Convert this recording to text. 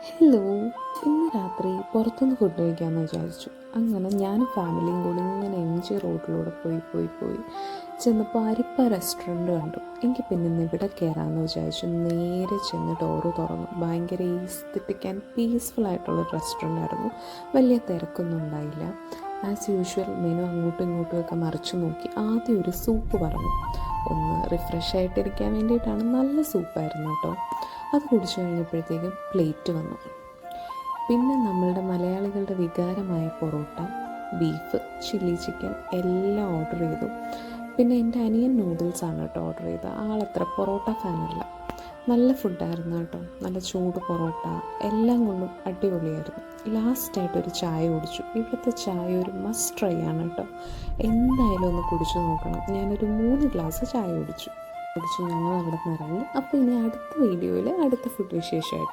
Hello, ഇന്ന് രാത്രി പുറത്തുനിന്ന് ഫുഡ് കഴിക്കാമെന്ന് വിചാരിച്ചു. അങ്ങനെ ഞാനും ഫാമിലിയും കൂടി ഇങ്ങനെ എം റോഡിലൂടെ പോയി ചെന്നപ്പോൾ അരിപ്പ റെസ്റ്റോറൻറ്റ് കണ്ടു. എനിക്ക് പിന്നെ ഇന്ന് ഇവിടെ കയറാമെന്ന് വിചാരിച്ചു. നേരെ ചെന്ന് ഡോറ് തുറന്നു. ഭയങ്കര ഈസ്തറ്റിക് ആൻഡ് പീസ്ഫുൾ ആയിട്ടുള്ളൊരു റെസ്റ്റോറൻ്റ് ആയിരുന്നു. വലിയ തിരക്കൊന്നും ഉണ്ടായില്ല. ആസ് യൂഷ്വൽ മെനു അങ്ങോട്ടും ഇങ്ങോട്ടും ഒക്കെ മറിച്ച് നോക്കി. ആദ്യം ഒരു സൂപ്പ് പറഞ്ഞു. ഒന്ന് റിഫ്രഷ് ആയിട്ടിരിക്കാൻ വേണ്ടിയിട്ടാണ്. നല്ല സൂപ്പായിരുന്നു കേട്ടോ. അത് കുടിച്ചു കഴിഞ്ഞപ്പോഴത്തേക്കും പ്ലേറ്റ് വന്നു. പിന്നെ നമ്മളുടെ മലയാളികളുടെ വികാരമായ പൊറോട്ട, ബീഫ്, ചില്ലി ചിക്കൻ എല്ലാം ഓർഡർ ചെയ്തു. പിന്നെ എൻ്റെ അനിയൻ നൂഡിൽസാണ് കേട്ടോ ഓർഡർ ചെയ്തത്. ആളത്ര പൊറോട്ട ഫാനല്ല. നല്ല ഫുഡായിരുന്നു കേട്ടോ. നല്ല ചൂട് പൊറോട്ട എല്ലാം കൊണ്ടും അടിപൊളിയായിരുന്നു. ലാസ്റ്റായിട്ടൊരു ചായ കുടിച്ചു. ഇവിടുത്തെ ചായ ഒരു മസ്റ്റ് ട്രൈ ആണ് കേട്ടോ. എന്തായാലും ഒന്ന് കുടിച്ചു നോക്കണം. ഞാനൊരു 3 ഗ്ലാസ് ചായ കുടിച്ചു. ഞങ്ങൾ അവിടെ നിന്ന് ഇറങ്ങി. അപ്പോൾ ഇനി അടുത്ത വീഡിയോയിൽ അടുത്ത ഫുഡ് വിശേഷമായിട്ട്